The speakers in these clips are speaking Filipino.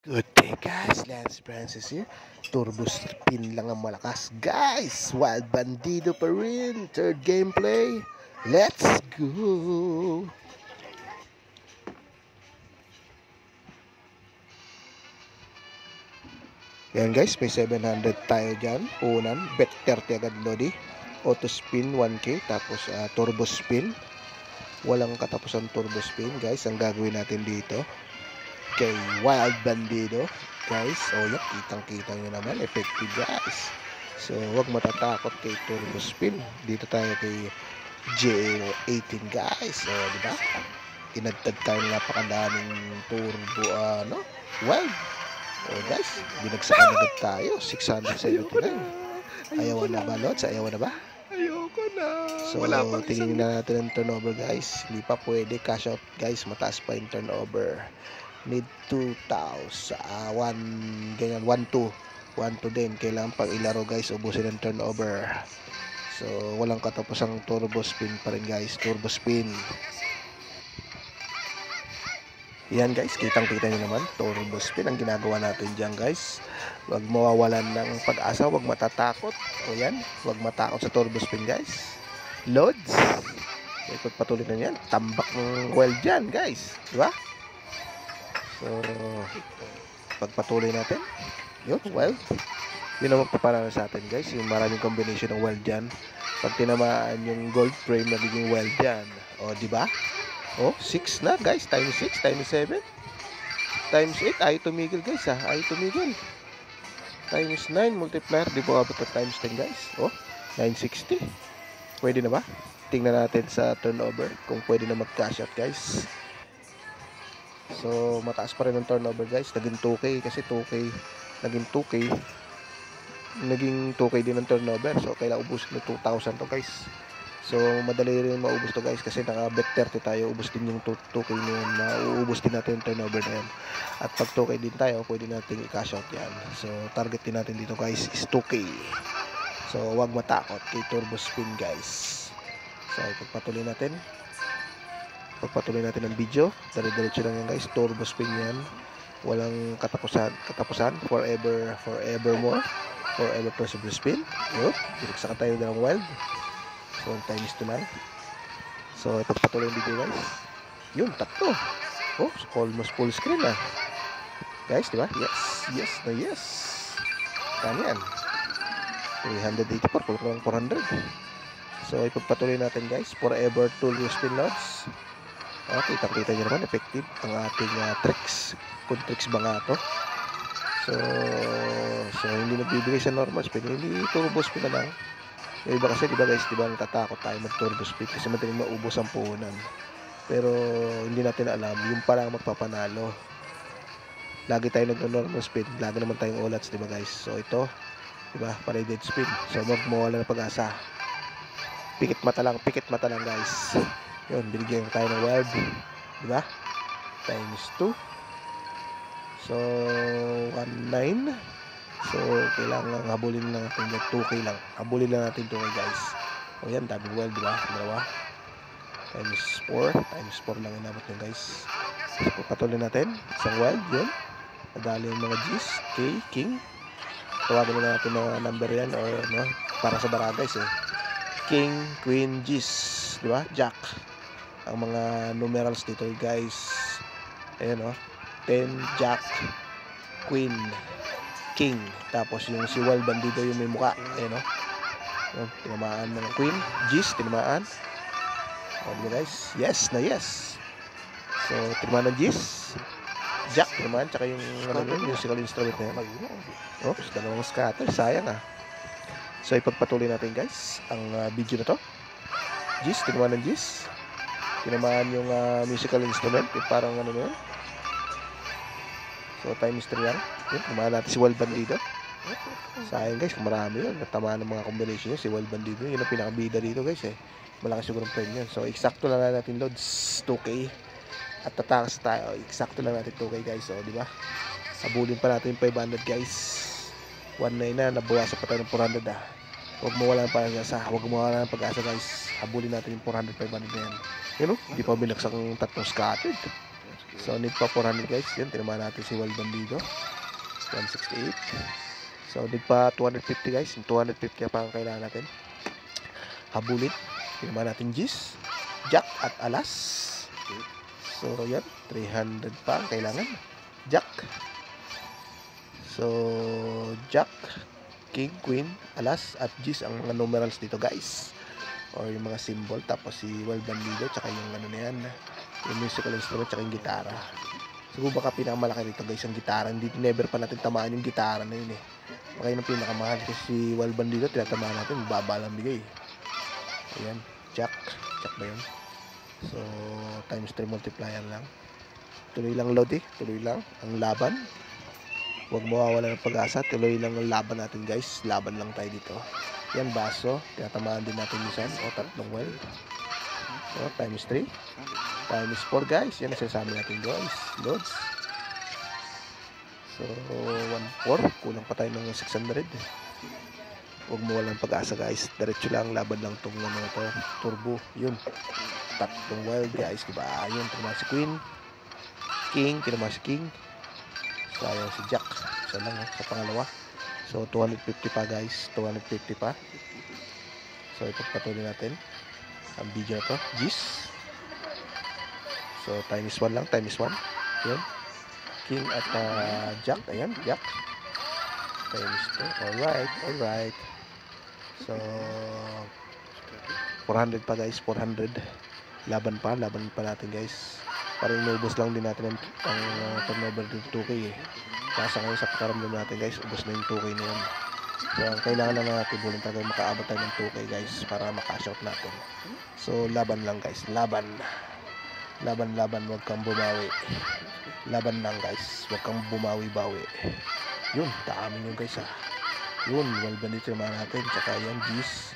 Good day guys, Lance Francis here. Turbo spin lang ang malakas guys. Wild Bandido pa rin. Third gameplay. Let's go. Yan guys, may 700 tayo dyan. Unan, bet 30 agad Lodi. Auto spin 1k. Tapos turbo spin. Walang katapusan turbo spin guys. Ang gagawin natin dito kay Wild Bandido guys. Yan, kitang-kita nyo naman, effective guys. So wag matatakot kay turbo spin. Dito tayo kay J18 guys. Diba? Tinagtad tayo ng napakadaming turbo wild. Guys, binagsakan agad tayo 679. Ayaw na ba Lods? Ayaw na ba? Ayoko na. So tingin na natin ang turnover guys. Hindi pa pwede cash out guys. Mataas pa yung turnover. Need 2,000 ganyan 1-2 din. Kailangan pang ilaro guys, ubusin ang turnover. So walang katapusang turbo spin pa rin guys. Turbo spin yan guys, kitang-kita nyo naman, turbo spin ang ginagawa natin dyan guys. Huwag mawawalan ng pag-asa, huwag matatakot. Yan, huwag matakot sa turbo spin guys. Loads, ikot patuloy na yan. Tambak ng well dyan guys, diba? So pagpatuloy natin yun, wild. Yun ang magpaparana sa atin guys, yung maraming combination ng wild dyan. Pag tinamaan yung gold frame, nagiging wild dyan. Diba? 6 na guys, times 6, times 7, times 8, ayaw tumigil guys ayaw tumigil. Times 9, multiplier, di ba abot na times 10 guys. 960. Pwede na ba? Tingnan natin sa turnover kung pwede na mag-cash out guys. So mataas pa rin ang turnover guys. Naging 2k kasi 2k, naging 2k, naging 2k din ang turnover. So kailangan ubusin ng 2,000 to guys. So madali rin maubos to guys kasi naka-bet 30 tayo. Ubos din yung 2k na yun. Mauubos din natin yung turnover na yan. At pag 2k din tayo, pwede natin i-cash out yan. So target din natin dito guys is 2k. So wag matakot kay turbo spin guys. So pagpatuloy natin ang video. Dire-diretso lang yan guys. Turbo spin yan. Walang katapusan. Forevermore. Forever turbo spin. Direksa ka tayo ng wild. So times 2 lang. So ipagpatuloy yung video guys. Yun, tatlo. Almost full screen na guys, diba? Yes. Kano yan? 384, kulang 400. So ipagpatuloy natin guys. Forever turbo spin loads. Kitang-kita nyo naman, effective ang ating tricks. Kung tricks ba nga to? So hindi nagbibigay sa normal spin. Hindi turbo spin na lang. Yung iba kasi, diba guys, diba natatakot tayo mag-turbo speed kasi madaling maubos ang puhunan. Pero hindi natin alam, yung parang magpapanalo. Lagi tayo nag-normal speed, lagi naman tayong ulats, diba guys? So ito, diba, paraded speed. So magmawala ng pag-asa. Pikit mata lang guys. Yun, binigyan tayo ng wild, diba? Times 2. So 1,900. So, kailangan habulin lang natin yung 2k lang. Habulin lang natin 2k guys. Yan, daming wild, diba? Dalawa. Times 4 lang inabot nyo guys. So, patuloy natin. Isang wild, yun. Nadali yung mga G's, K, King. Tawagin na natin mga number yan or para sa bara guys King, Queen, G's, diba? Jack. Ang mga numerals dito guys. Ayan 10, Jack, Queen, King, tapos yung si Wild Bandido yung may muka, tinamaan ng Queen, G's, tinamaan. Guys, yes. So tinamaan ng G's, Jack, tinamaan, tsaka yung musical instrument na yan. Dalawang scatter, sayang So ipagpatuloy natin guys ang video na to. G's, tinamaan ng G's, tinamaan yung musical instrument, parang yun. So times 3 lang. Tumahan natin si Wild Bandido. Sayang guys, kung marami yun. Natamaan ng mga combination yun. Si Wild Bandido, yun ang pinakabida dito guys Malaki siguro ang premium. So eksakto lang natin loads 2k. At tatakas tayo. Eksakto lang natin 2k guys. Diba? Habulin pa natin yung 500 guys. 1,900 na. Nabawasan pa tayo ng 400 Huwag mawala ng pag-asa. Huwag mawala ng pag-asa guys. Habulin natin yung 400, 500 na yan. Hindi pa binagsak ng tatlong scattered. So, need pa 400 guys. Yun, tinamaan natin si Wild Bandido. 168. So, need pa 250 guys. Yung 250 pa ang kailangan natin. Habulin. Tinamaan natin Gis, Jack at Alas. So, yan. 300 pa ang kailangan. Jack. So, Jack, King, Queen, Alas, at Gis ang mga numerals dito guys. Or yung mga symbol. Tapos si Wild Bandido, tsaka yung ano na yan. Yung musical instrument, tsaka yung gitara. Siguro baka pinakamalaki dito guys ang gitara. Hindi, never pa natin tamaan yung gitara na yun eh. Baka yun ang pinakamahal. Kasi si Wild Bandido, tinatamaan natin. Baba lang bigay. Ayan. Jack. Jack ba yun? So, times 3 multiplier lang. Tuloy lang load eh. Tuloy lang. Ang laban. Huwag mawawala ng pag-asa. Tuloy lang ang laban natin guys. Laban lang tayo dito. Yan, baso. Tinatamaan din natin minsan. O, tatlong well. So, times 3. Times 4 guys. Yan ang sinasabi natin guys. Loads. So, 1-4. Kulang pa tayo ng 600. Huwag mo walang pag-asa guys. Diretso lang. Laban lang itong mga to. Turbo. Yun. Tatlong wild guys. Diba? Yun. Tinamaan si Queen. King. Tinamaan si King. Sayang si Jack. Isa lang sa pangalawa. So, 250 pa guys. 250 pa. So, ipagpatuloy natin ang video na to. Gis. So, times 1 lang. Times 1. Yun. King at Jack. Ayan. Jack. Times 2. Alright. Alright. So, 400 pa guys. 400. Laban pa. Laban pa natin guys. Para inubos lang din natin ang turnover dito 2K eh. Nasa ngayon sa pakaramdam natin guys, ubos na yung 2K na yun. So, ang kailangan lang natin bulan talaga makaabot tayo ng 2K guys para makash out natin. So, laban lang guys, laban. Laban, huwag kang bumawi. Laban lang guys, huwag kang bumawi-bawi. Yun, daamin yun guys ha. Yun, Wild Bandido naman natin. Tsaka yan, Gis.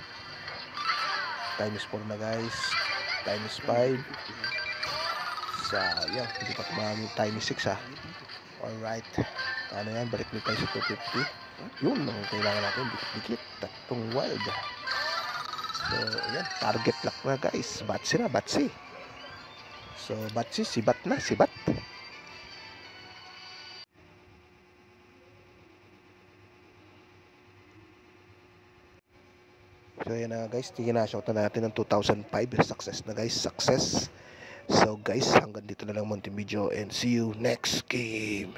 Times 4 na guys. Times 5. Sa, yan, hindi pa kumami. Times 6 ha. Alright. Ano yan? Balik nyo tayo sa 250. Yun ang kailangan natin. Dikit-dikit. Tatlong wild. So, yan. Target lock na guys. Batsi na. Batsi. So, Batsi. Sibat na. Sibat. So, yan na guys. Ginashot na natin ng 2005. Success na guys. Success. So, guys, hanggang dito na lang Monte Video and see you next game.